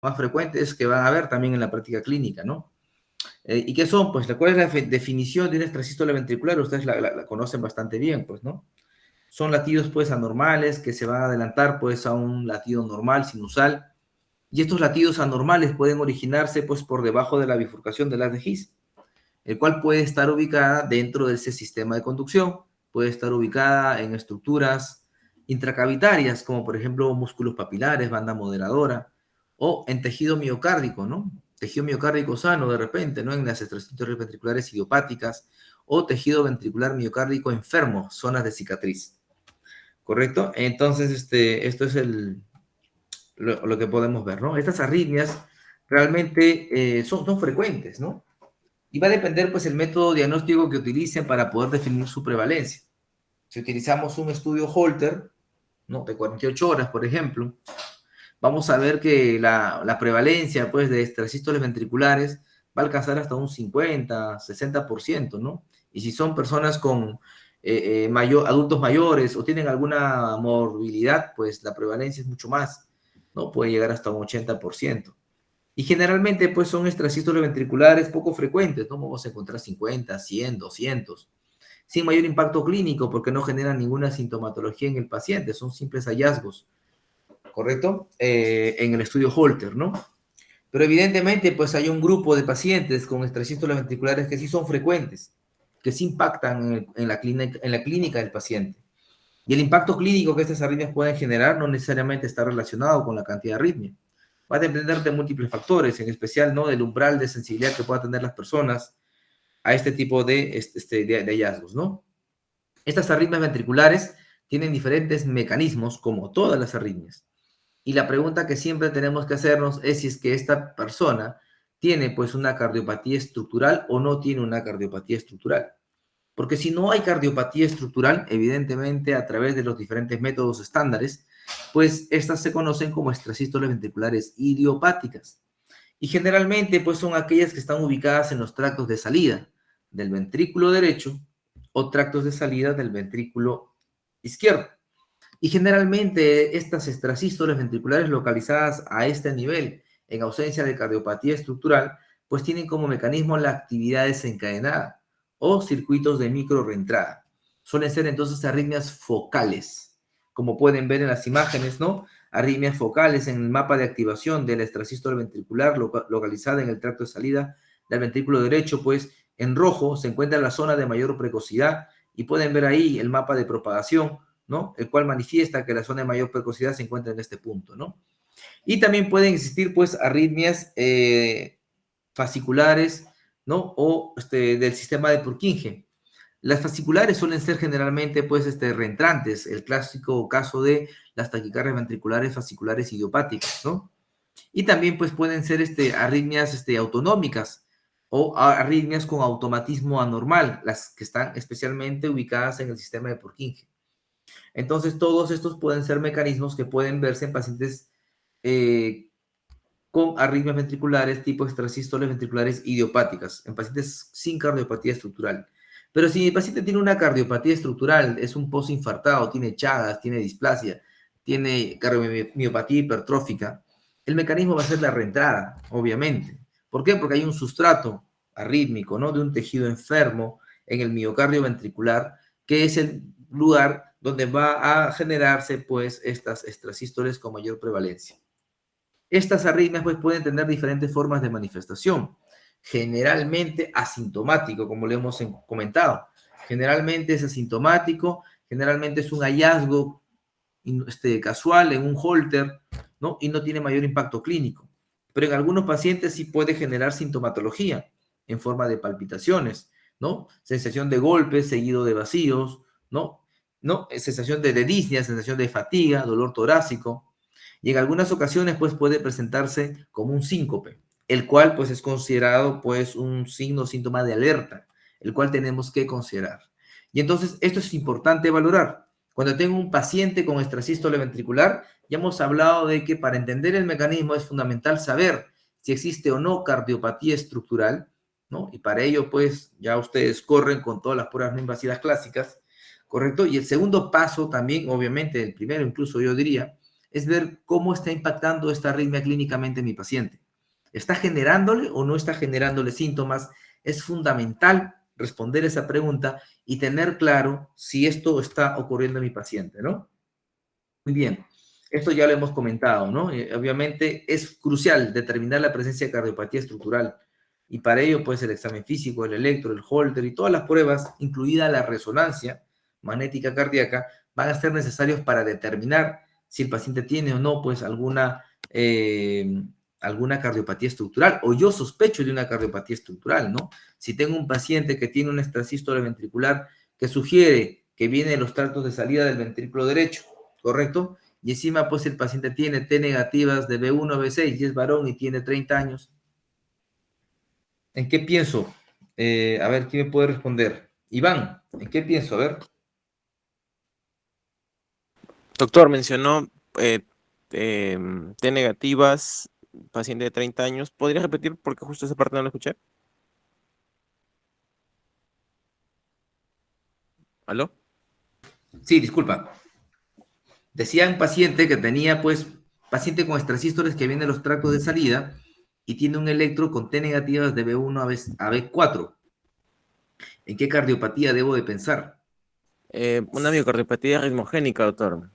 más frecuentes que van a haber también en la práctica clínica, ¿no? ¿Y qué son? Pues, ¿cuál es la definición de una extrasístole ventricular? Ustedes la conocen bastante bien, pues, ¿no? Son latidos, pues, anormales que se van a adelantar, pues, a un latido normal, sinusal. Y estos latidos anormales pueden originarse, pues, por debajo de la bifurcación del haz de His, el cual puede estar ubicada dentro de ese sistema de conducción, puede estar ubicada en estructuras intracavitarias, como por ejemplo músculos papilares, banda moderadora, o en tejido miocárdico, ¿no? Tejido miocárdico sano de repente, ¿no? En las extrasístoles ventriculares idiopáticas, o tejido ventricular miocárdico enfermo, zonas de cicatriz, ¿correcto? Entonces, esto es lo que podemos ver, ¿no? Estas arritmias realmente son frecuentes, ¿no? Y va a depender, pues, el método diagnóstico que utilicen para poder definir su prevalencia. Si utilizamos un estudio Holter, ¿no? De 48 horas, por ejemplo, vamos a ver que la prevalencia, pues, de extrasístoles ventriculares va a alcanzar hasta un 50, 60%, ¿no? Y si son personas con adultos mayores o tienen alguna morbilidad, pues la prevalencia es mucho más, ¿no? Puede llegar hasta un 80%. Y generalmente, pues, son extrasístoles ventriculares poco frecuentes, ¿no? Vamos a encontrar 50, 100, 200, sin mayor impacto clínico porque no generan ninguna sintomatología en el paciente, son simples hallazgos, ¿correcto? En el estudio Holter, ¿no? Pero evidentemente, pues, hay un grupo de pacientes con extrasístoles ventriculares que sí son frecuentes, que sí impactan en la clínica del paciente. Y el impacto clínico que estas arritmias pueden generar no necesariamente está relacionado con la cantidad de arritmia. Va a depender de múltiples factores, en especial, ¿no? Del umbral de sensibilidad que puedan tener las personas a este tipo de hallazgos, ¿no? Estas arritmias ventriculares tienen diferentes mecanismos, como todas las arritmias. Y la pregunta que siempre tenemos que hacernos es si es que esta persona tiene, pues, una cardiopatía estructural o no tiene una cardiopatía estructural. Porque si no hay cardiopatía estructural, evidentemente a través de los diferentes métodos estándares, pues estas se conocen como extrasístoles ventriculares idiopáticas. Y generalmente, pues, son aquellas que están ubicadas en los tractos de salida del ventrículo derecho o tractos de salida del ventrículo izquierdo. Y generalmente estas extrasístoles ventriculares localizadas a este nivel, en ausencia de cardiopatía estructural, pues tienen como mecanismo la actividad desencadenada o circuitos de micro reentrada. Suelen ser entonces arritmias focales, como pueden ver en las imágenes, ¿no? Arritmias focales en el mapa de activación de la extrasístole ventricular localizada en el tracto de salida del ventrículo derecho, pues en rojo se encuentra la zona de mayor precocidad y pueden ver ahí el mapa de propagación, ¿no? El cual manifiesta que la zona de mayor precocidad se encuentra en este punto, ¿no? Y también pueden existir, pues, arritmias fasciculares, ¿no? O del sistema de Purkinje. Las fasciculares suelen ser generalmente, pues, reentrantes, el clásico caso de las taquicardias ventriculares fasciculares idiopáticas, ¿no? Y también, pues, pueden ser arritmias autonómicas o arritmias con automatismo anormal, las que están especialmente ubicadas en el sistema de Purkinje. Entonces, todos estos pueden ser mecanismos que pueden verse en pacientes eh, con arritmias ventriculares tipo extrasístoles ventriculares idiopáticas, en pacientes sin cardiopatía estructural. Pero si el paciente tiene una cardiopatía estructural, es un postinfartado, tiene Chagas, tiene displasia, tiene cardiomiopatía hipertrófica, el mecanismo va a ser la reentrada, obviamente. ¿Por qué? Porque hay un sustrato arrítmico, ¿no? De un tejido enfermo en el miocardio ventricular, que es el lugar donde va a generarse, pues, estas extrasístoles con mayor prevalencia. Estas arritmias, pues, pueden tener diferentes formas de manifestación, generalmente asintomático, como le hemos comentado. Generalmente es asintomático, generalmente es un hallazgo casual en un Holter, ¿no? Y no tiene mayor impacto clínico. Pero en algunos pacientes sí puede generar sintomatología en forma de palpitaciones, ¿no? Sensación de golpes seguido de vacíos, ¿no? ¿No? Sensación de disnea, sensación de fatiga, dolor torácico. Y en algunas ocasiones, pues, puede presentarse como un síncope, el cual, pues, es considerado, pues, un signo o síntoma de alerta, el cual tenemos que considerar. Y entonces, esto es importante valorar. Cuando tengo un paciente con extrasístole ventricular, ya hemos hablado de que para entender el mecanismo es fundamental saber si existe o no cardiopatía estructural, ¿no? Y para ello, pues, ya ustedes corren con todas las pruebas no invasivas clásicas, ¿correcto? Y el segundo paso también, obviamente, el primero incluso yo diría, es ver cómo está impactando esta arritmia clínicamente en mi paciente. ¿Está generándole o no está generándole síntomas? Es fundamental responder esa pregunta y tener claro si esto está ocurriendo en mi paciente, ¿no? Muy bien, esto ya lo hemos comentado, ¿no? Obviamente es crucial determinar la presencia de cardiopatía estructural y para ello pues el examen físico, el electro, el Holter y todas las pruebas, incluida la resonancia magnética cardíaca, van a ser necesarios para determinar si el paciente tiene o no pues alguna cardiopatía estructural o yo sospecho de una cardiopatía estructural, ¿no? Si tengo un paciente que tiene una extrasístole ventricular que sugiere que viene de los tractos de salida del ventrículo derecho, ¿correcto? Y encima, pues el paciente tiene T negativas de B1 a B6 y es varón y tiene 30 años. ¿En qué pienso? A ver, ¿quién me puede responder? Iván, ¿en qué pienso? A ver. Doctor, mencionó T negativas, paciente de 30 años. ¿Podría repetir porque justo esa parte no la escuché? ¿Aló? Sí, disculpa. Decía un paciente que tenía, pues, paciente con extrasístoles que viene de los tractos de salida y tiene un electro con T negativas de B1 a B4. ¿En qué cardiopatía debo de pensar? Una miocardiopatía ritmogénica, doctor.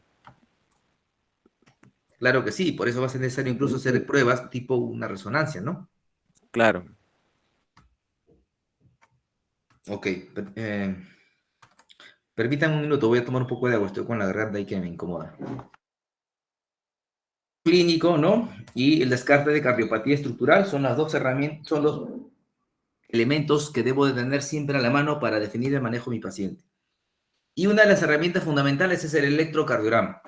Claro que sí, por eso va a ser necesario incluso hacer pruebas tipo una resonancia, ¿no? Claro. Ok, permítanme un minuto, voy a tomar un poco de agua, estoy con la garganta y que me incomoda. Clínico, ¿no? Y el descarte de cardiopatía estructural son las dos herramientas, son los elementos que debo de tener siempre a la mano para definir el manejo de mi paciente. Y una de las herramientas fundamentales es el electrocardiograma.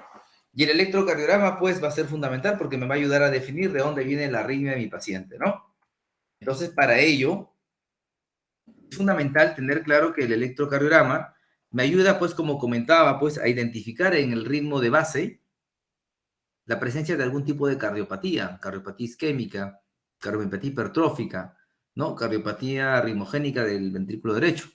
Y el electrocardiograma, pues, va a ser fundamental porque me va a ayudar a definir de dónde viene la arritmia de mi paciente, ¿no? Entonces, para ello, es fundamental tener claro que el electrocardiograma me ayuda, pues, como comentaba, pues, a identificar en el ritmo de base la presencia de algún tipo de cardiopatía isquémica, cardiopatía hipertrófica, ¿no? Cardiopatía ritmogénica del ventrículo derecho,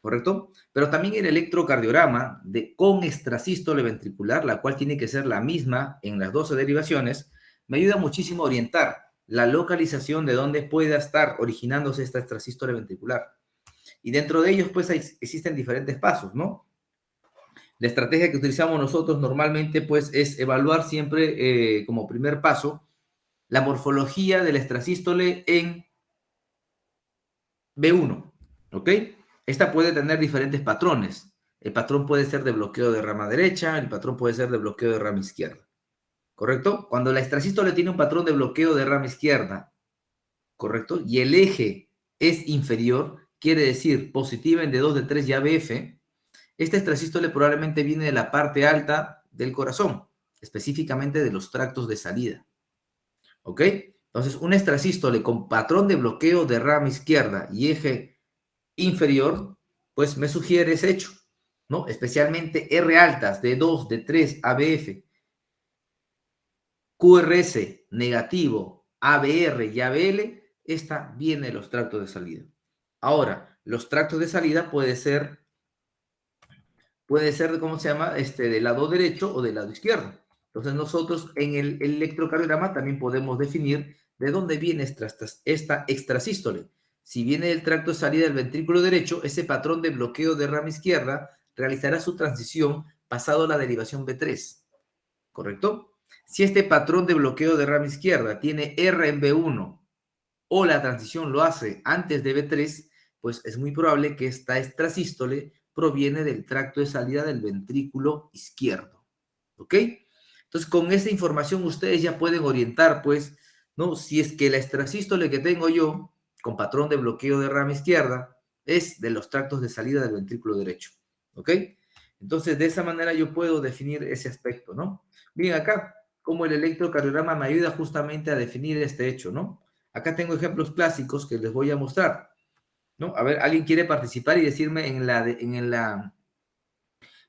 ¿correcto? Pero también el electrocardiograma con extrasístole ventricular, la cual tiene que ser la misma en las 12 derivaciones, me ayuda muchísimo a orientar la localización de dónde pueda estar originándose esta extrasístole ventricular. Y dentro de ellos, pues, existen diferentes pasos, ¿no? La estrategia que utilizamos nosotros normalmente, pues, es evaluar siempre como primer paso la morfología del extrasístole en B1, ¿ok? Esta puede tener diferentes patrones. El patrón puede ser de bloqueo de rama derecha, el patrón puede ser de bloqueo de rama izquierda, ¿correcto? Cuando la extrasístole tiene un patrón de bloqueo de rama izquierda, ¿correcto? Y el eje es inferior, quiere decir positiva en D2, D3 y ABF, esta extrasístole probablemente viene de la parte alta del corazón, específicamente de los tractos de salida. ¿Ok? Entonces, una extrasístole con patrón de bloqueo de rama izquierda y eje inferior, pues me sugiere ese hecho, ¿no? Especialmente R altas de 2, de 3, ABF, QRS negativo, ABR y ABL, esta viene de los tractos de salida. Ahora, los tractos de salida puede ser, ¿cómo se llama? Del lado derecho o del lado izquierdo. Entonces nosotros en el electrocardiograma también podemos definir de dónde viene esta extrasístole. Si viene del tracto de salida del ventrículo derecho, ese patrón de bloqueo de rama izquierda realizará su transición pasado la derivación B3, ¿correcto? Si este patrón de bloqueo de rama izquierda tiene R en B1 o la transición lo hace antes de B3, pues es muy probable que esta extrasístole proviene del tracto de salida del ventrículo izquierdo. ¿Ok? Entonces, con esa información ustedes ya pueden orientar, pues, ¿no? Si es que la extrasístole que tengo yo, con patrón de bloqueo de rama izquierda, es de los tractos de salida del ventrículo derecho. ¿Ok? Entonces, de esa manera yo puedo definir ese aspecto, ¿no? Bien, acá, como el electrocardiograma me ayuda justamente a definir este hecho, ¿no? Acá tengo ejemplos clásicos que les voy a mostrar, ¿no? A ver, ¿alguien quiere participar y decirme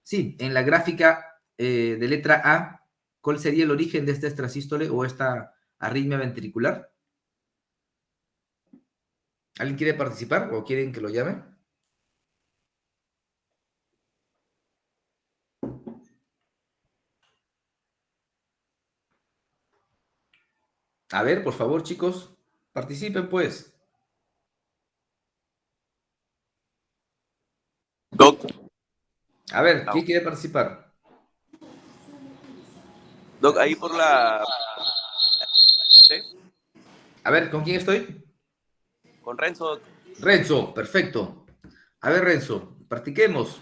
sí, en la gráfica de letra A, cuál sería el origen de esta extrasístole o esta arritmia ventricular? ¿Alguien quiere participar o quieren que lo llame? A ver, por favor, chicos, participen pues. Doc, A ver, ¿quién quiere participar? Doc, ahí por la... A ver, ¿con quién estoy? Con Renzo. Renzo, perfecto. A ver, Renzo, practiquemos.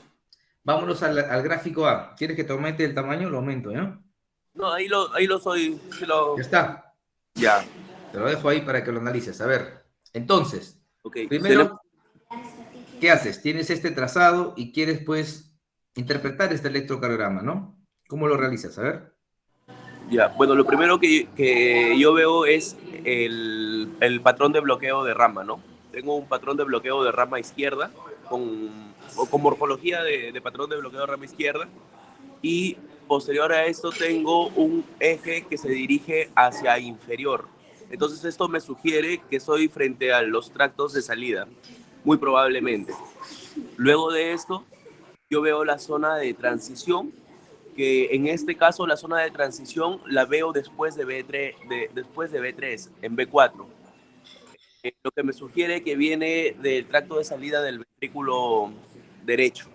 Vámonos al gráfico A. ¿Quieres que te aumente el tamaño? Lo aumento, ¿ya? No, ahí lo soy. Sí Ya está. Ya, Te lo dejo ahí para que lo analices. A ver, entonces, ok. primero, ¿qué haces? Tienes este trazado y quieres, pues, interpretar este electrocardiograma, ¿no? ¿Cómo lo realizas? A ver. Ya, bueno, lo primero que yo veo es el patrón de bloqueo de rama, ¿no? Tengo un patrón de bloqueo de rama izquierda con morfología de patrón de bloqueo de rama izquierda y posterior a esto tengo un eje que se dirige hacia inferior. Entonces esto me sugiere que estoy frente a los tractos de salida, muy probablemente. Luego de esto, yo veo la zona de transición, que en este caso la zona de transición la veo después de B3, después de B3 en B4. Lo que me sugiere que viene del tracto de salida del ventrículo derecho.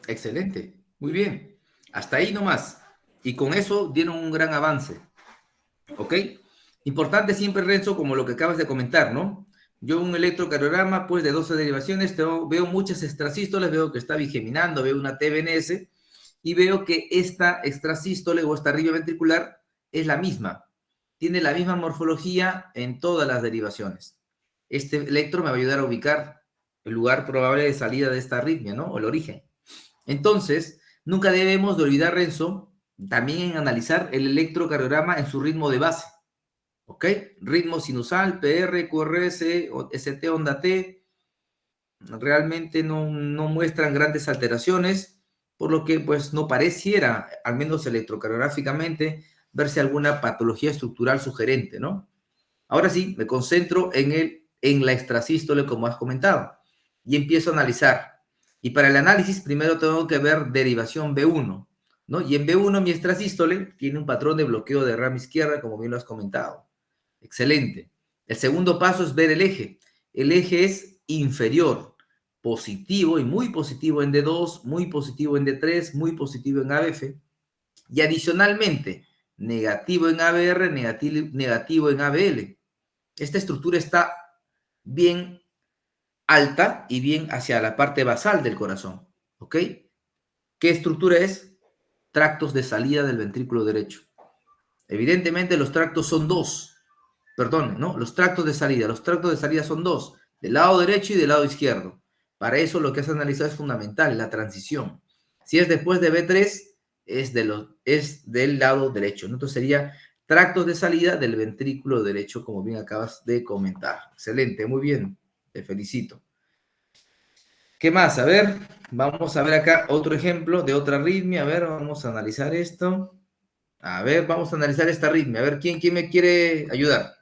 Excelente. Muy bien. Hasta ahí nomás. Y con eso dieron un gran avance. ¿Ok? Importante siempre, Renzo, como lo que acabas de comentar, ¿no? Yo un electrocardiograma, pues de 12 derivaciones, veo muchas extrasístoles, veo que está bigeminando, veo una TVNS y veo que esta extrasístole o esta arritmia ventricular es la misma. Tiene la misma morfología en todas las derivaciones. Este electro me va a ayudar a ubicar el lugar probable de salida de esta arritmia, ¿no? O el origen. Entonces, nunca debemos de olvidar, Renzo, también en analizar el electrocardiograma en su ritmo de base. ¿Ok? Ritmo sinusal, PR, QRS, ST, onda T, realmente no muestran grandes alteraciones, por lo que pues no pareciera, al menos electrocardiográficamente, verse alguna patología estructural sugerente, ¿no? Ahora sí, me concentro en la extrasístole, como has comentado, y empiezo a analizar. Y para el análisis, primero tengo que ver derivación B1, ¿no? Y en B1 mi extrasístole tiene un patrón de bloqueo de rama izquierda, como bien lo has comentado. Excelente. El segundo paso es ver el eje. El eje es inferior, positivo y muy positivo en D2, muy positivo en D3, muy positivo en ABF. Y adicionalmente, negativo en ABR, negativo en ABL. Esta estructura está bien alta y bien hacia la parte basal del corazón. ¿Ok? ¿Qué estructura es? Tractos de salida del ventrículo derecho. Evidentemente los tractos son dos. Perdón, ¿no? Los tractos de salida. Los tractos de salida son dos, del lado derecho y del lado izquierdo. Para eso lo que has analizado es fundamental, la transición. Si es después de B3, es del lado derecho, ¿no? Entonces sería tractos de salida del ventrículo derecho, como bien acabas de comentar. Excelente, muy bien, te felicito. ¿Qué más? A ver, vamos a ver acá otro ejemplo de otra arritmia. A ver, vamos a analizar esto. A ver, vamos a analizar esta arritmia. A ver, ¿quién me quiere ayudar?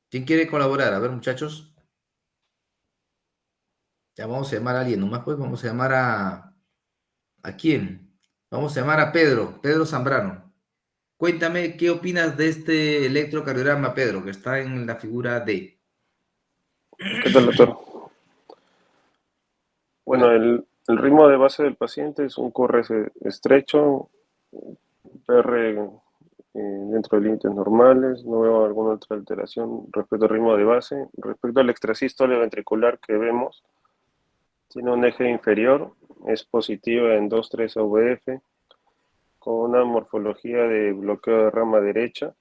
¿Quién quiere colaborar? A ver, muchachos. Ya vamos a llamar a alguien. Nomás pues vamos a llamar ¿a quién? Vamos a llamar a Pedro, Pedro Zambrano. Cuéntame qué opinas de este electrocardiograma, Pedro, que está en la figura D. ¿Qué tal, doctor? Hola. Bueno, el ritmo de base del paciente es un QRS estrecho, PR dentro de límites normales, no veo alguna otra alteración respecto al ritmo de base. Respecto al extrasístole ventricular que vemos, tiene un eje inferior, es positiva en 2,3 AVF, con una morfología de bloqueo de rama derecha.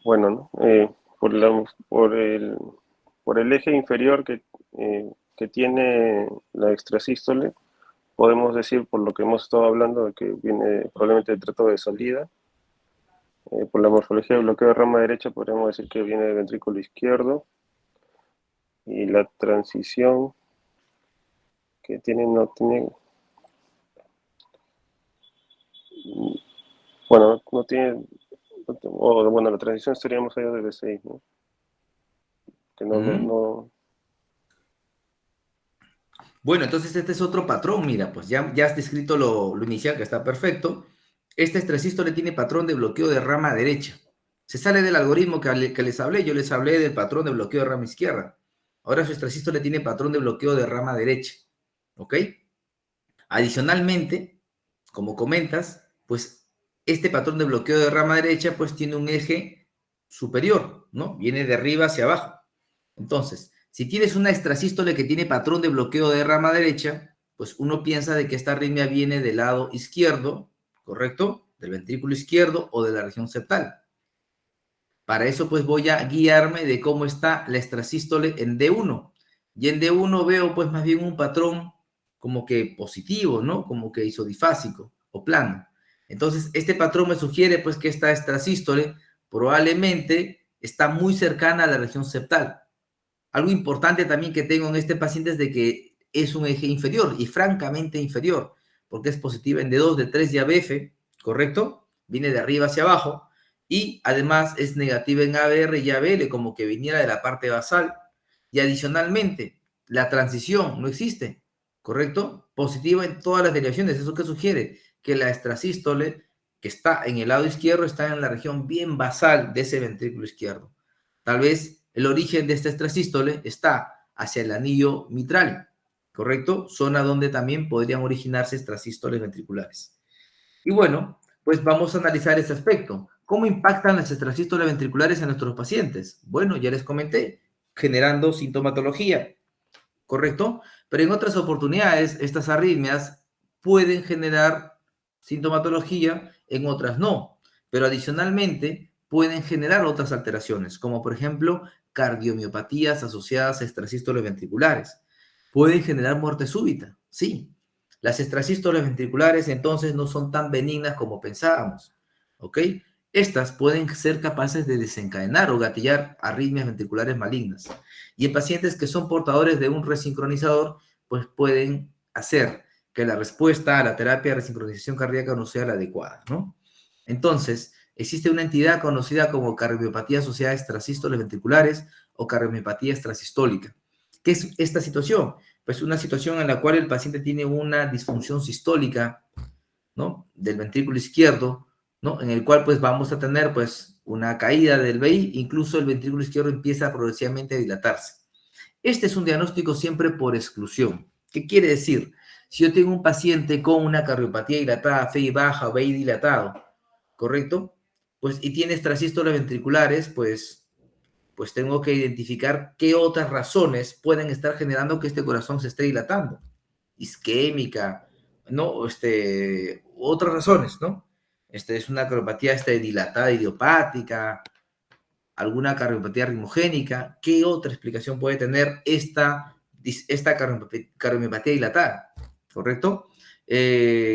Bueno, ¿no? Por el eje inferior que tiene la extrasístole, podemos decir, por lo que hemos estado hablando, de que viene probablemente del trato de salida. Por la morfología del bloqueo de rama derecha, podríamos decir que viene del ventrículo izquierdo. Y la transición que tiene, no tiene, bueno, no tiene, o bueno, la transición estaríamos allá de B6, ¿no? Que no, no, Ujú. no, Bueno, entonces este es otro patrón, mira, pues ya has descrito lo inicial, que está perfecto. Este extrasístole tiene patrón de bloqueo de rama derecha. Se sale del algoritmo que les hablé, yo les hablé del patrón de bloqueo de rama izquierda. Ahora su extrasístole tiene patrón de bloqueo de rama derecha, ¿ok? Adicionalmente, como comentas, pues este patrón de bloqueo de rama derecha pues tiene un eje superior, ¿no? Viene de arriba hacia abajo. Entonces, si tienes una extrasístole que tiene patrón de bloqueo de rama derecha, pues uno piensa de que esta arritmia viene del lado izquierdo, ¿correcto? Del ventrículo izquierdo o de la región septal. Para eso, pues voy a guiarme de cómo está la extrasístole en D1. Y en D1 veo, pues, más bien un patrón como que positivo, ¿no? Como que isodifásico o plano. Entonces, este patrón me sugiere, pues, que esta extrasístole probablemente está muy cercana a la región septal. Algo importante también que tengo en este paciente es de que es un eje inferior y francamente inferior, porque es positiva en D2, D3 y ABF, ¿correcto? Viene de arriba hacia abajo y además es negativa en ABR y ABL, como que viniera de la parte basal. Y adicionalmente, la transición no existe, ¿correcto? Positiva en todas las derivaciones. ¿Eso qué sugiere? Que la extrasístole que está en el lado izquierdo está en la región bien basal de ese ventrículo izquierdo. Tal vez el origen de esta extrasístole está hacia el anillo mitral, ¿correcto? Zona donde también podrían originarse extrasístoles ventriculares. Y bueno, pues vamos a analizar ese aspecto. ¿Cómo impactan las extrasístoles ventriculares en nuestros pacientes? Bueno, ya les comenté, generando sintomatología, ¿correcto? Pero en otras oportunidades, estas arritmias pueden generar sintomatología, en otras no. Pero adicionalmente, pueden generar otras alteraciones, como por ejemplo, cardiomiopatías asociadas a extrasístoles ventriculares. Pueden generar muerte súbita, sí. Las extrasístoles ventriculares entonces no son tan benignas como pensábamos, ¿ok? Estas pueden ser capaces de desencadenar o gatillar arritmias ventriculares malignas. Y en pacientes que son portadores de un resincronizador, pues pueden hacer que la respuesta a la terapia de resincronización cardíaca no sea la adecuada, ¿no? Entonces, existe una entidad conocida como cardiomiopatía asociada a extrasístoles ventriculares o cardiomiopatía extrasistólica. ¿Qué es esta situación? Pues una situación en la cual el paciente tiene una disfunción sistólica, ¿no? Del ventrículo izquierdo, ¿no? En el cual pues vamos a tener pues una caída del VI, incluso el ventrículo izquierdo empieza progresivamente a dilatarse. Este es un diagnóstico siempre por exclusión. ¿Qué quiere decir? Si yo tengo un paciente con una cardiopatía dilatada, FI baja o VI dilatado, ¿correcto? Pues y tiene extrasístoles ventriculares, pues tengo que identificar qué otras razones pueden estar generando que este corazón se esté dilatando. Isquémica, ¿no? Otras razones, ¿no? Es una cardiopatía dilatada idiopática, alguna cardiopatía ritmogénica. ¿Qué otra explicación puede tener esta cardiopatía dilatada? ¿Correcto?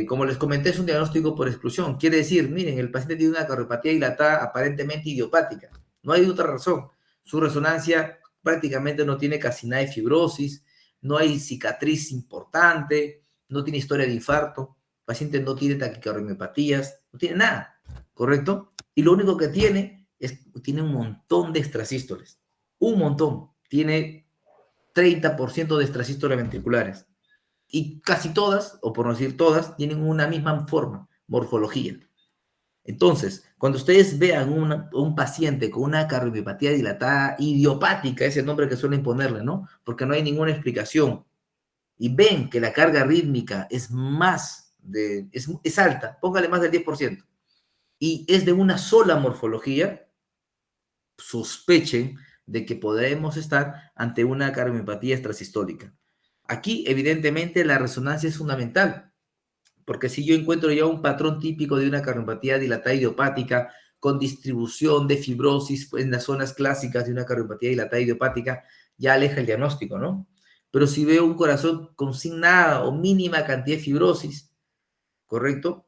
Como les comenté, es un diagnóstico por exclusión. Quiere decir, miren, el paciente tiene una cardiopatía dilatada aparentemente idiopática. No hay otra razón. Su resonancia prácticamente no tiene casi nada de fibrosis, no hay cicatriz importante, no tiene historia de infarto, el paciente no tiene taquicardiopatías, no tiene nada, ¿correcto? Y lo único que tiene un montón de extrasístoles, un montón, tiene 30% de extrasístoles ventriculares. Y casi todas, o por no decir todas, tienen una misma forma, morfología. Entonces, cuando ustedes vean un paciente con una cardiopatía dilatada idiopática, ese nombre que suelen ponerle, ¿no? Porque no hay ninguna explicación, y ven que la carga rítmica es es alta, póngale más del 10%, y es de una sola morfología, sospechen de que podemos estar ante una cardiopatía extrasistólica. Aquí, evidentemente, la resonancia es fundamental, porque si yo encuentro ya un patrón típico de una cardiopatía dilatada idiopática con distribución de fibrosis en las zonas clásicas de una cardiopatía dilatada idiopática, ya aleja el diagnóstico, ¿no? Pero si veo un corazón con sin nada o mínima cantidad de fibrosis, ¿correcto?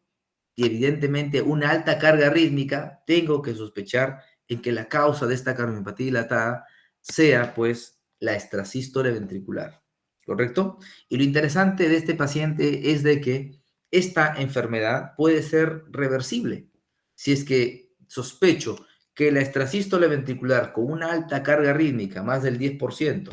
Y evidentemente una alta carga rítmica, tengo que sospechar en que la causa de esta cardiopatía dilatada sea, pues, la extrasístole ventricular, ¿correcto? Y lo interesante de este paciente es de que esta enfermedad puede ser reversible. Si es que sospecho que la extrasístole ventricular con una alta carga rítmica, más del 10%,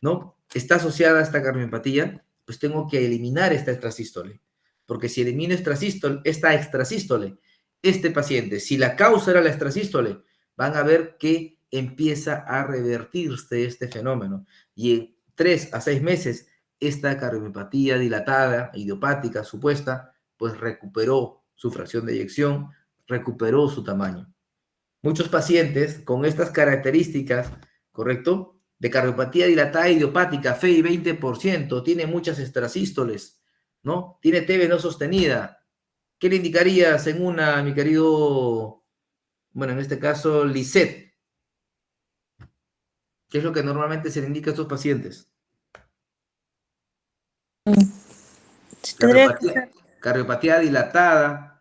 ¿no? Está asociada a esta cardiopatía, pues tengo que eliminar esta extrasístole. Porque si elimino esta extrasístole, este paciente, si la causa era la extrasístole, van a ver que empieza a revertirse este fenómeno. Y en 3 a 6 meses, esta cardiomiopatía dilatada, idiopática, supuesta, pues recuperó su fracción de eyección, recuperó su tamaño. Muchos pacientes con estas características, ¿correcto? De cardiopatía dilatada idiopática, FEI 20%, tiene muchas extrasístoles, ¿no? Tiene TB no sostenida. ¿Qué le indicarías en una, mi querido, bueno, en este caso, Lisette? ¿Qué es lo que normalmente se le indica a estos pacientes? Tendría que ser. Cardiopatía dilatada,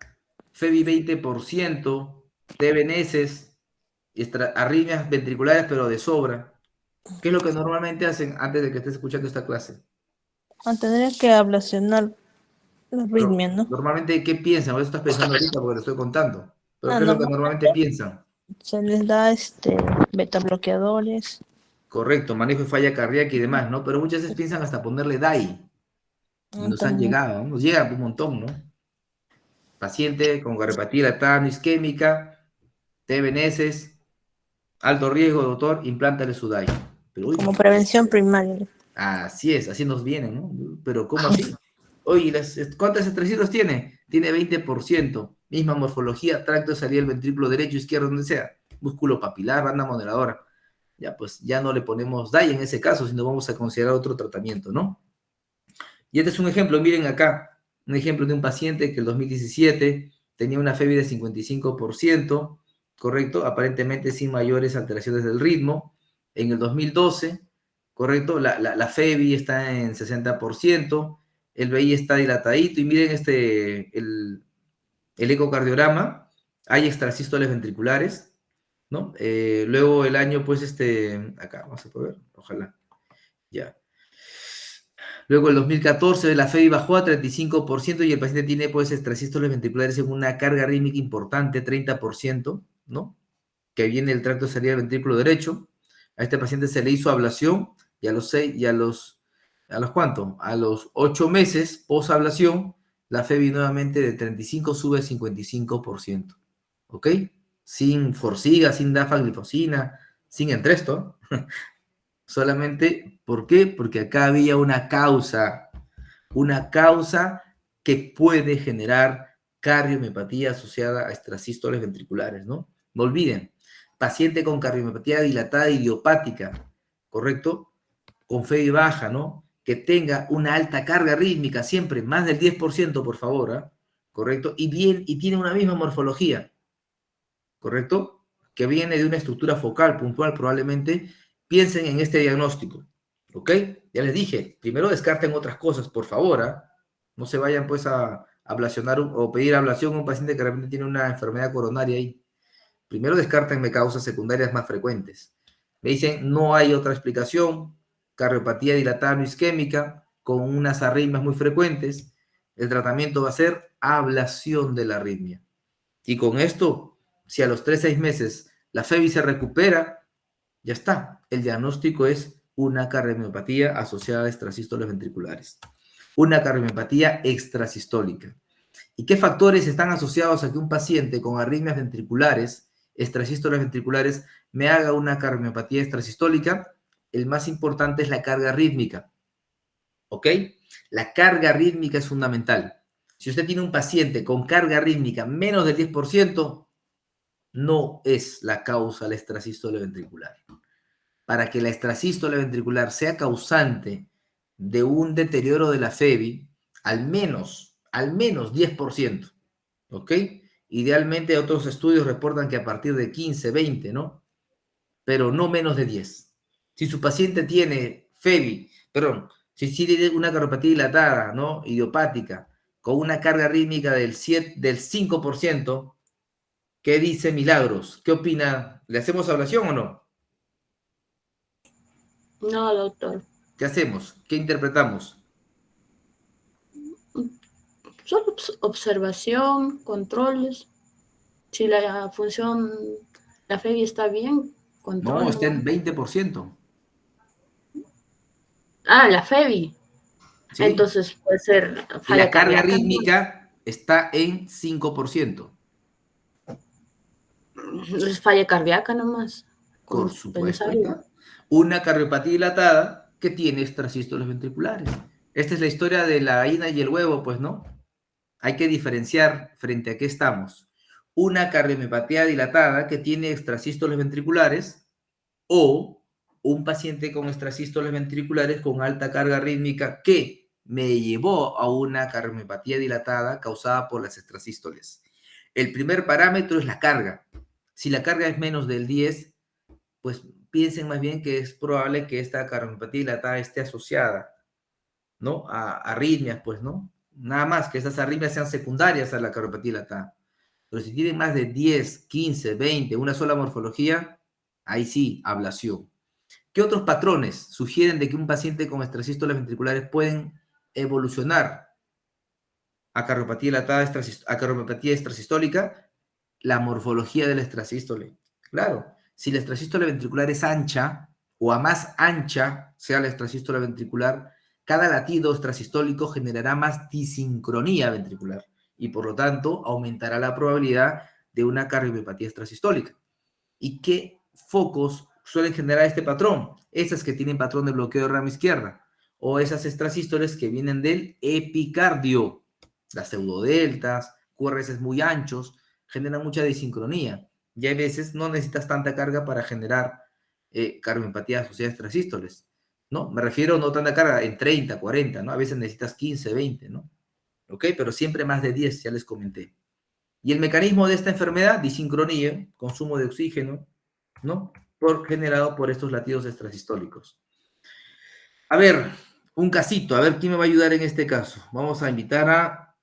FEBI 20%, TB neces, arritmias ventriculares, pero de sobra. ¿Qué es lo que normalmente hacen antes de que estés escuchando esta clase? Tendría que ablacionar la arritmia, ¿no? Normalmente, ¿qué piensan? Eso estás pensando ahorita porque lo estoy contando. Pero ¿qué es lo que Normalmente normalmente piensan? se les da beta bloqueadores. Correcto, manejo de falla cardíaca y demás, ¿no? Pero muchas veces piensan hasta ponerle DAI. Y nos han llegado, ¿no? Nos llega un montón, ¿no? Paciente con cardiopatía dilatada no isquémica, TB neces, alto riesgo, doctor, implántale su DAI. Pero, uy, Como prevención primaria. así es, así nos vienen, ¿no? Pero ¿cómo así? Oye, ¿cuántas extrasístoles tiene? Tiene 20%. Misma morfología, tracto de salida del ventrículo derecho, izquierdo, donde sea. Músculo papilar, banda modeladora. Ya, pues ya no le ponemos DAI en ese caso, sino vamos a considerar otro tratamiento, ¿no? Y este es un ejemplo, miren acá, un ejemplo de un paciente que en el 2017 tenía una FEBI de 55%, ¿correcto? Aparentemente sin mayores alteraciones del ritmo. En el 2012, ¿correcto? La FEBI está en 60%, el BI está dilatadito, y miren el ecocardiograma, hay extrasístoles ventriculares, ¿no? Luego el año, pues, acá, vamos a poder ver, ojalá, ya. Luego el 2014 la FEBI bajó a 35% y el paciente tiene, pues, extrasístoles ventriculares en una carga rítmica importante, 30%, ¿no? Que viene del tracto de salida del ventrículo derecho. A este paciente se le hizo ablación y a los ¿cuánto? A los 8 meses post-ablación, la FEBI nuevamente de 35 sube a 55%, ¿ok? Sin Forxiga, sin dapaglifosina, sin Entresto. Solamente, ¿por qué? Porque acá había una causa que puede generar cardiomiopatía asociada a extrasístoles ventriculares, ¿no? No olviden, paciente con cardiomiopatía dilatada idiopática, ¿correcto? Con FEBI baja, ¿no? Que tenga una alta carga rítmica, siempre más del 10%, por favor, ¿eh? ¿Correcto? Y tiene una misma morfología, ¿correcto? Que viene de una estructura focal puntual probablemente. Piensen en este diagnóstico, ¿ok? Ya les dije, primero descarten otras cosas, por favor, ¿eh? No se vayan pues a ablacionar o pedir ablación a un paciente que realmente tiene una enfermedad coronaria ahí. Primero descártenme causas secundarias más frecuentes. Me dicen, no hay otra explicación, cardiopatía dilatada no isquémica, con unas arritmias muy frecuentes. El tratamiento va a ser ablación de la arritmia. Y con esto, si a los 3-6 meses la FEBI se recupera, ya está. El diagnóstico es una cardiomiopatía asociada a extrasístoles ventriculares. Una cardiomiopatía extrasistólica. ¿Y qué factores están asociados a que un paciente con arritmias ventriculares, extrasístoles ventriculares, me haga una cardiomiopatía extrasistólica? El más importante es la carga rítmica. ¿Ok? La carga rítmica es fundamental. Si usted tiene un paciente con carga rítmica menos del 10%, no es la causa la extrasístole ventricular. Para que la extrasístole ventricular sea causante de un deterioro de la FEBI, al menos 10%, ¿ok? Idealmente otros estudios reportan que a partir de 15, 20, ¿no? Pero no menos de 10. Si su paciente tiene FEBI, perdón, si tiene una cardiopatía dilatada, ¿no? Idiopática, con una carga rítmica del 5%, ¿qué dice Milagros? ¿Qué opina? ¿Le hacemos ablación o no? No, doctor. ¿Qué hacemos? ¿Qué interpretamos? Solo observación, controles. Si la función, la FEBI está bien, control. No, está ¿no? en 20%. Ah, la FEBI. ¿sí? Entonces puede ser Y falla la carga cardíaca. rítmica está en 5%. Es falla cardíaca nomás, Por con supuesto, pensarlo. ya. Una cardiopatía dilatada que tiene extrasístoles ventriculares. Esta es la historia de la gallina y el huevo, pues, ¿no? Hay que diferenciar frente a qué estamos. Una cardiopatía dilatada que tiene extrasístoles ventriculares o un paciente con extrasístoles ventriculares con alta carga rítmica que me llevó a una cardiopatía dilatada causada por las extrasístoles. El primer parámetro es la carga. Si la carga es menos del 10, pues piensen más bien que es probable que esta cardiopatía dilatada esté asociada, ¿no? A arritmias, pues, ¿no? Nada más que estas arritmias sean secundarias a la cardiopatía dilatada. Pero si tienen más de 10, 15, 20, una sola morfología, ahí sí, ablación. ¿Qué otros patrones sugieren de que un paciente con extrasístoles ventriculares pueden evolucionar a cardiopatía dilatada, a cardiopatía extrasistólica? La morfología del extrasístole. Claro, si la extrasístole ventricular es ancha, o a más ancha sea la extrasístole ventricular, cada latido extrasistólico generará más disincronía ventricular y por lo tanto aumentará la probabilidad de una cardiopatía extrasistólica. ¿Y qué focos suelen generar este patrón? Esas que tienen patrón de bloqueo de rama izquierda o esas extrasístoles que vienen del epicardio, las pseudodeltas, QRS muy anchos, generan mucha disincronía. Y hay veces no necesitas tanta carga para generar cardiopatía asociada a extrasístoles, ¿no? Me refiero no tanta carga, en 30, 40, ¿no? A veces necesitas 15, 20, ¿no? ¿Ok? Pero siempre más de 10, ya les comenté. Y el mecanismo de esta enfermedad, disincronía, consumo de oxígeno, ¿no? Generado por estos latidos extrasistólicos. A ver, un casito, a ver quién me va a ayudar en este caso. Vamos a invitar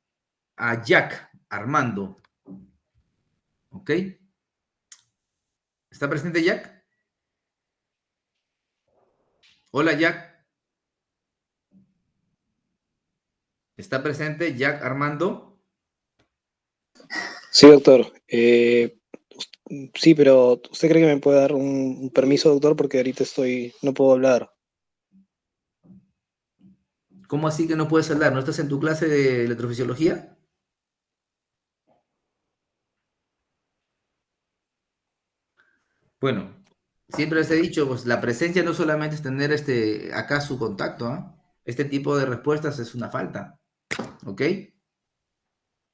a Jack Armando. ¿Ok? ¿Está presente Jack? Hola Jack. ¿Está presente Jack Armando? Sí, doctor. Sí, pero ¿usted cree que me puede dar un permiso, doctor? Porque ahorita no puedo hablar. ¿Cómo así que no puedes hablar? ¿No estás en tu clase de electrofisiología? Bueno, siempre les he dicho, pues la presencia no solamente es tener acá su contacto, ¿ah? Este tipo de respuestas es una falta, ¿ok?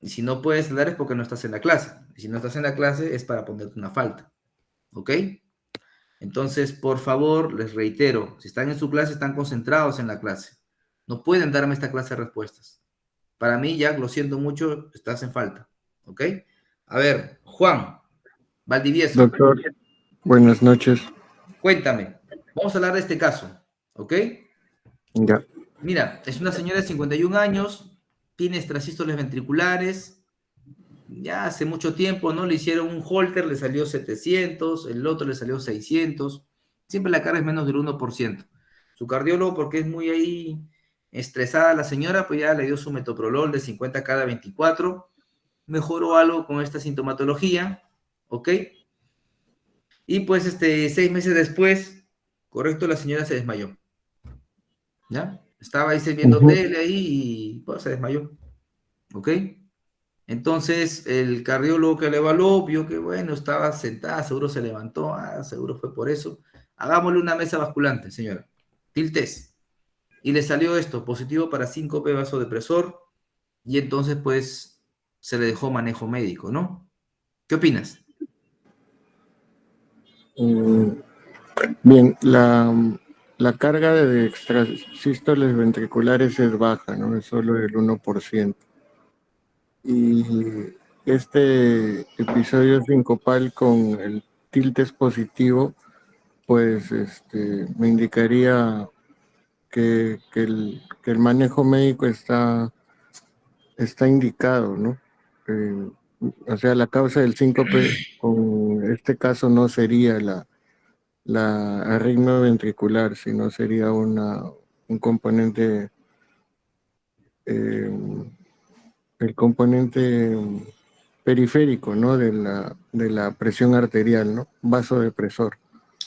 Y si no puedes dar es porque no estás en la clase. Y si no estás en la clase es para ponerte una falta, ¿ok? Entonces, por favor, les reitero, si están en su clase, están concentrados en la clase. No pueden darme esta clase de respuestas. Para mí, Jack, lo siento mucho, estás en falta, ¿ok? A ver, Juan Valdivieso, Doctor, buenas noches. cuéntame. Vamos a hablar de este caso, ¿ok? Ya. Mira, es una señora de 51 años, tiene extrasístoles ventriculares, ya hace mucho tiempo, ¿no? Le hicieron un Holter, le salió 700, el otro le salió 600, siempre la carga es menos del 1%. Su cardiólogo, porque es muy ahí estresada la señora, pues ya le dio su metoprolol de 50 cada 24, mejoró algo con esta sintomatología, ¿ok? Y pues 6 meses después, correcto, la señora se desmayó, ¿ya? Estaba ahí viendo Ujú. tele ahí y pues, se desmayó, ¿ok? Entonces el cardiólogo que le evaluó vio que, bueno, estaba sentada, seguro se levantó, seguro fue por eso. Hagámosle una mesa basculante, señora. Tiltes. Y le salió esto, positivo para síncope vasodepresor, y entonces pues se le dejó manejo médico, ¿no? ¿Qué opinas? Mm, Bien, la carga de extrasístoles ventriculares es baja, ¿no? Es solo del 1%. Y este episodio sincopal con el tiltes positivo, pues me indicaría que el manejo médico está indicado, ¿no? Eh, o sea, la causa del síncope con este caso no sería la arritmia ventricular, sino sería un componente, eh, el componente periférico, ¿no? De la presión arterial, ¿no? Vasodepresor.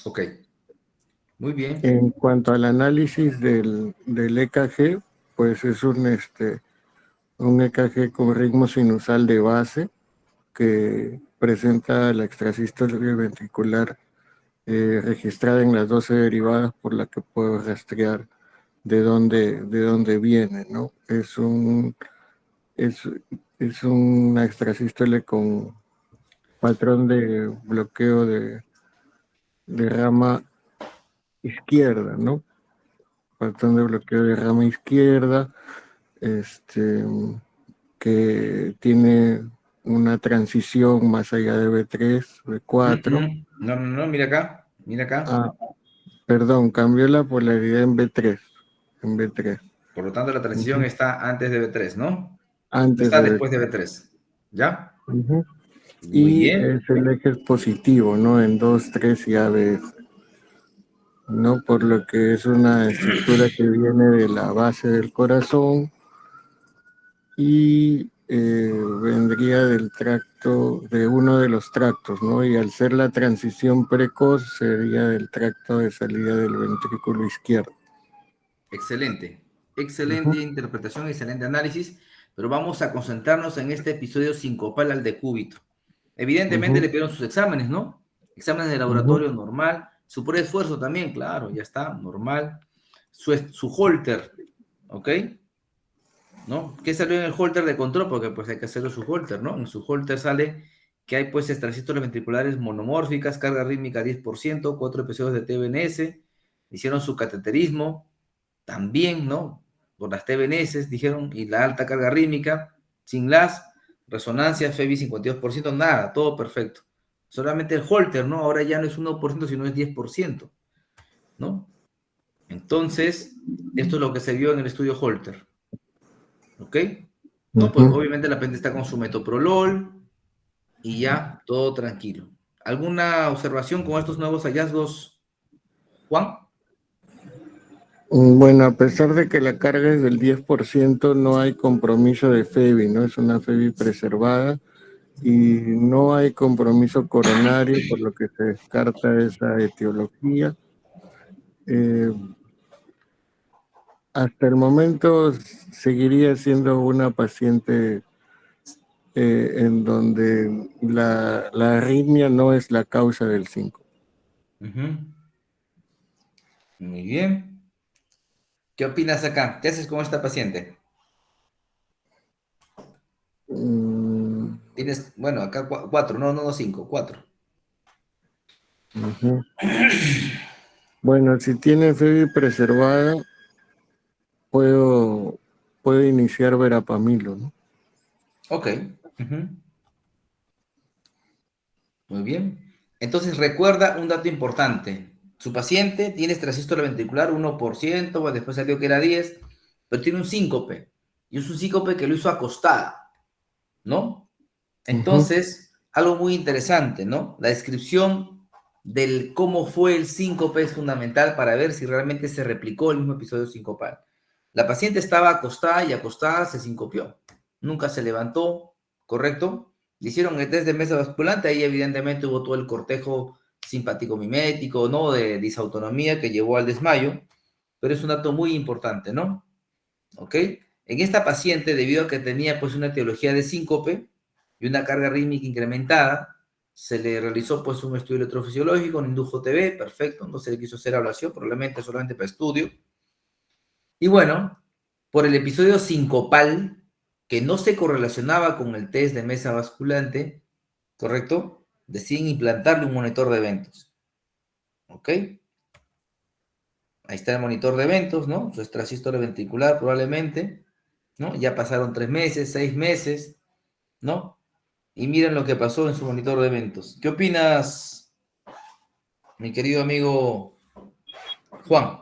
Ok, muy bien. En cuanto al análisis del EKG, pues es un EKG con ritmo sinusal de base que presenta la extrasístole ventricular registrada en las 12 derivadas por la que puedo rastrear de dónde viene, ¿no? Es, es una extrasístole con patrón de bloqueo de rama izquierda, ¿no? Patrón de bloqueo de rama izquierda, que tiene una transición más allá de B3, B4. No, no, no, mira acá, mira acá. Ah, perdón, cambió la polaridad en B3, en B3. Por lo tanto, la transición está antes de B3, ¿no? Antes Está de después de B3. B3. ¿Ya? Ujú. Muy Y bien. es el eje positivo, ¿no? En 2, 3 y ABS, ¿no? Por lo que es una estructura que viene de la base del corazón y vendría del tracto, de uno de los tractos, ¿no? Y al ser la transición precoz, sería del tracto de salida del ventrículo izquierdo. Excelente. Excelente Ujú, interpretación, excelente análisis. Pero vamos a concentrarnos en este episodio sincopal al decúbito. Evidentemente ujú, le pidieron sus exámenes, ¿no? Exámenes de ujú. laboratorio normal. Su preesfuerzo también, claro, ya está, normal. Su holter, ¿ok? ¿No? ¿Qué salió en el holter de control? Porque pues hay que hacerlo su holter, ¿no? En su holter sale que hay pues extrasístoles ventriculares monomórficas, carga rítmica 10%, 4 episodios de TBNS, hicieron su cateterismo, también, ¿no? Por las TBNS, dijeron, y la alta carga rítmica, sin las, resonancia, FEBI 52%, nada, todo perfecto. Solamente el holter, ¿no? Ahora ya no es 1%, sino es 10%, ¿no? Entonces, esto es lo que se vio en el estudio holter. ¿Ok? No, pues Ujú. obviamente la paciente está con su metoprolol y ya todo tranquilo. ¿Alguna observación con estos nuevos hallazgos, Juan? Bueno, a pesar de que la carga es del 10%, no hay compromiso de FEBI, ¿no? Es una FEBI preservada y no hay compromiso coronario, por lo que se descarta esa etiología. Eh, Hasta el momento seguiría siendo una paciente en donde la arritmia no es la causa del 5. Muy bien. ¿Qué opinas acá? ¿Qué haces con esta paciente? Tienes, bueno, acá cuatro, no, cinco, cuatro. Bueno, si tiene FEBI preservada, puedo iniciar verapamilo, ¿no? Ok. Muy bien. Entonces recuerda un dato importante. Su paciente tiene extrasístole ventricular 1%, bueno, después salió que era 10, pero tiene un síncope. Y es un síncope que lo hizo acostada, ¿no? Ujú, Entonces, algo muy interesante, ¿no? La descripción del cómo fue el síncope es fundamental para ver si realmente se replicó el mismo episodio sincopal. La paciente estaba acostada y acostada se sincopió. Nunca se levantó, ¿correcto? Le hicieron el test de mesa basculante, ahí evidentemente hubo todo el cortejo simpático mimético, ¿no? De disautonomía que llevó al desmayo, pero es un dato muy importante, ¿no? ¿Ok? En esta paciente, debido a que tenía pues una etiología de síncope y una carga rítmica incrementada, se le realizó pues un estudio electrofisiológico, un indujo TV, perfecto, no se le quiso hacer ablación, probablemente solamente para estudio. Y bueno, por el episodio sincopal, que no se correlacionaba con el test de mesa basculante, ¿correcto? Deciden implantarle un monitor de eventos. ¿Ok? Ahí está el monitor de eventos, ¿no? Su extrasístole ventricular probablemente, ¿no? Ya pasaron 3 meses, 6 meses, ¿no? Y miren lo que pasó en su monitor de eventos. ¿Qué opinas, mi querido amigo Juan?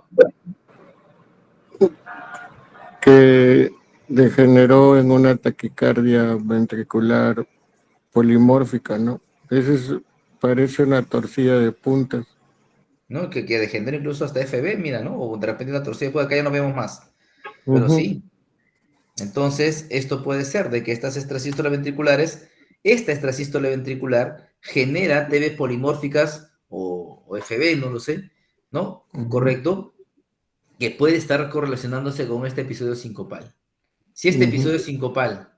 que degeneró en una taquicardia ventricular polimórfica, ¿no? Parece una torcida de puntas. ¿No? Que degenera incluso hasta FB, mira, ¿no? O de repente una torcida, pues acá ya no vemos más. Pero Ujú, sí. Entonces, esto puede ser de que estas extrasístoles ventriculares, esta extrasístole ventricular genera TV polimórficas o FB, no lo sé, ¿no? ujú. ¿Correcto? que puede estar correlacionándose con este episodio sincopal. Si este Ujú. episodio sincopal,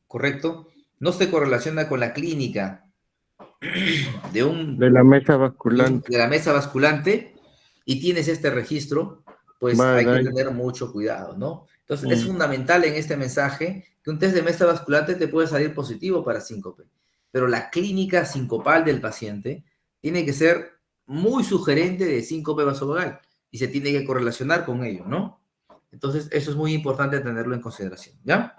¿correcto?, no se correlaciona con la clínica De la mesa basculante. de la mesa basculante y tienes este registro, pues Va a hay que dar. tener mucho cuidado, ¿no? Entonces, es fundamental en este mensaje que un test de mesa basculante te puede salir positivo para síncope, pero la clínica sincopal del paciente tiene que ser muy sugerente de síncope vasovagal y se tiene que correlacionar con ello, ¿no? Entonces, eso es muy importante tenerlo en consideración, ¿ya?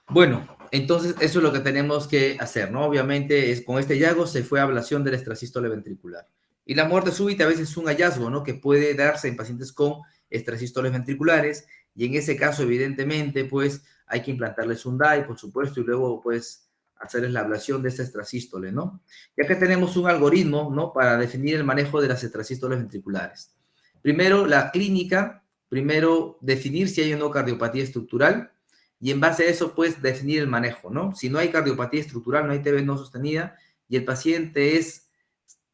Bueno, entonces eso es lo que tenemos que hacer, ¿no? Obviamente, con este hallazgo se fue a ablación del extrasístole ventricular. Y la muerte súbita a veces es un hallazgo, ¿no?, que puede darse en pacientes con extrasístoles ventriculares, y en ese caso, evidentemente, pues hay que implantarles un DAI, por supuesto, y luego, pues, hacerles la ablación de este extrasístole, ¿no? Ya que tenemos un algoritmo, ¿no?, para definir el manejo de las extrasístoles ventriculares. Primero, la clínica, primero definir si hay o no cardiopatía estructural, y en base a eso, pues, definir el manejo, ¿no? Si no hay cardiopatía estructural, no hay TB no sostenida, y el paciente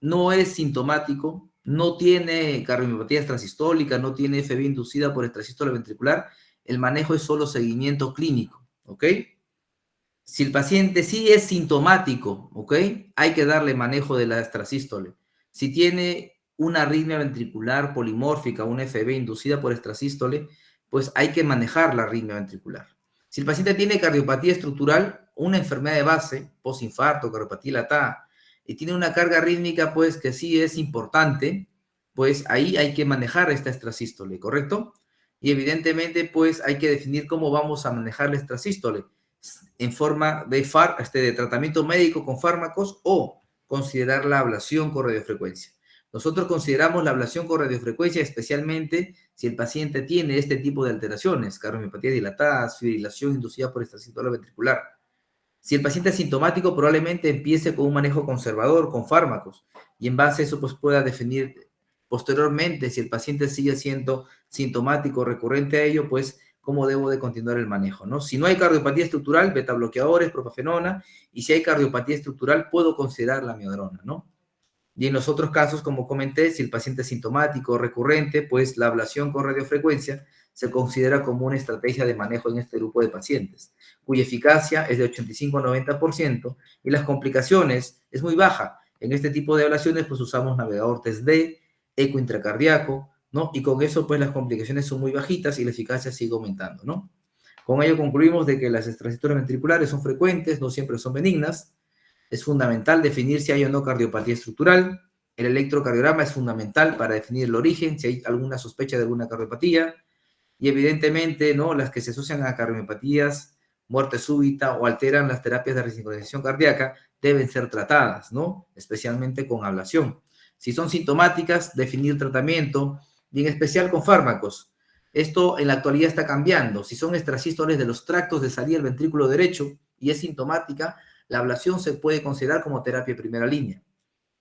no es sintomático, no tiene cardiomiopatía extrasistólica, no tiene FB inducida por extrasístole ventricular, el manejo es solo seguimiento clínico, ¿ok? Si el paciente sí es sintomático, ¿ok?, hay que darle manejo de la extrasístole. Si tiene una arritmia ventricular polimórfica, una FB inducida por extrasístole, pues hay que manejar la arritmia ventricular. Si el paciente tiene cardiopatía estructural, una enfermedad de base, postinfarto, cardiopatía dilatada, y tiene una carga rítmica, pues, que sí es importante, pues ahí hay que manejar esta extrasístole, ¿correcto? Y evidentemente, pues, hay que definir cómo vamos a manejar la extrasístole, en forma de tratamiento médico con fármacos o considerar la ablación con radiofrecuencia. Nosotros consideramos la ablación con radiofrecuencia especialmente si el paciente tiene este tipo de alteraciones, cardiomiopatía dilatada, fibrilación inducida por extrasístole ventricular. Si el paciente es sintomático, probablemente empiece con un manejo conservador, con fármacos, y en base a eso, pues, pueda definir posteriormente, si el paciente sigue siendo sintomático recurrente a ello, pues, cómo debo de continuar el manejo, ¿no? Si no hay cardiopatía estructural, betabloqueadores, propafenona, y si hay cardiopatía estructural, puedo considerar la amiodarona, ¿no? Y en los otros casos, como comenté, si el paciente es sintomático o recurrente, pues la ablación con radiofrecuencia se considera como una estrategia de manejo en este grupo de pacientes, cuya eficacia es de 85 a 90% y las complicaciones es muy baja. En este tipo de ablaciones, pues usamos navegador TESD, eco intracardíaco, ¿no? Y con eso, pues las complicaciones son muy bajitas y la eficacia sigue aumentando, ¿no? Con ello concluimos de que las extrasístoles ventriculares son frecuentes, no siempre son benignas. Es fundamental definir si hay o no cardiopatía estructural. El electrocardiograma es fundamental para definir el origen, si hay alguna sospecha de alguna cardiopatía. Y evidentemente, ¿no?, las que se asocian a cardiopatía, muerte súbita o alteran las terapias de resincronización cardíaca deben ser tratadas, ¿no?, especialmente con ablación. Si son sintomáticas, definir tratamiento, y en especial con fármacos. Esto en la actualidad está cambiando. Si son extrasístoles de los tractos de salida del ventrículo derecho y es sintomática, la ablación se puede considerar como terapia de primera línea.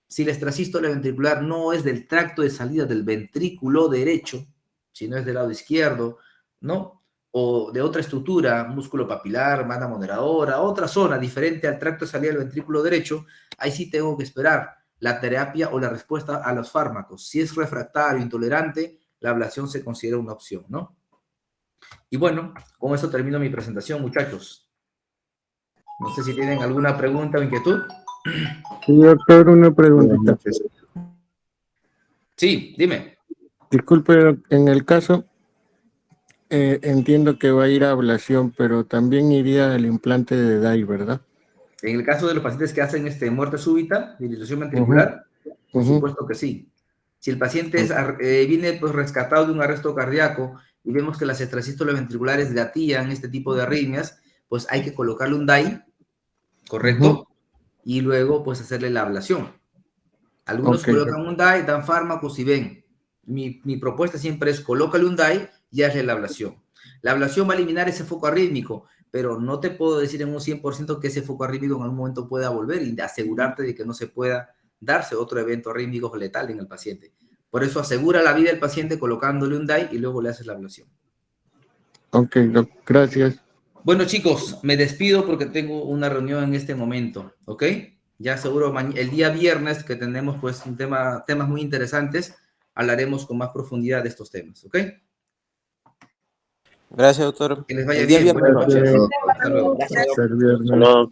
Si la extrasístole ventricular no es del tracto de salida del ventrículo derecho, si no es del lado izquierdo, ¿no?, o de otra estructura, músculo papilar, banda moderadora, otra zona diferente al tracto de salida del ventrículo derecho, ahí sí tengo que esperar la terapia o la respuesta a los fármacos. Si es refractario, intolerante, la ablación se considera una opción, ¿no? Y bueno, con eso termino mi presentación, muchachos. No sé si tienen alguna pregunta o inquietud. Sí, doctor, una preguntita. Sí, dime. Disculpe, en el caso, entiendo que va a ir a ablación, pero también iría el implante de DAI, ¿verdad? En el caso de los pacientes que hacen muerte súbita, dilatación ventricular, por supuesto que sí. Si el paciente viene, pues, rescatado de un arresto cardíaco y vemos que las extrasístoles ventriculares gatillan este tipo de arritmias, pues hay que colocarle un DAI, ¿correcto? Y luego, pues, hacerle la ablación. Algunos colocan un DAI, dan fármacos y ven. Mi propuesta siempre es colócale un DAI y hazle la ablación. La ablación va a eliminar ese foco arrítmico, pero no te puedo decir en un 100% que ese foco arrítmico en algún momento pueda volver y asegurarte de que no se pueda darse otro evento arrítmico letal en el paciente. Por eso asegura la vida del paciente colocándole un DAI y luego le haces la ablación. Ok, gracias. Bueno, chicos, me despido porque tengo una reunión en este momento, ¿ok? Ya seguro el día viernes que tenemos, pues, temas muy interesantes, hablaremos con más profundidad de estos temas, ¿ok? Gracias, doctor. Que les vaya El día bien. viernes. Buenas noches. Hasta luego. Hasta el viernes. No,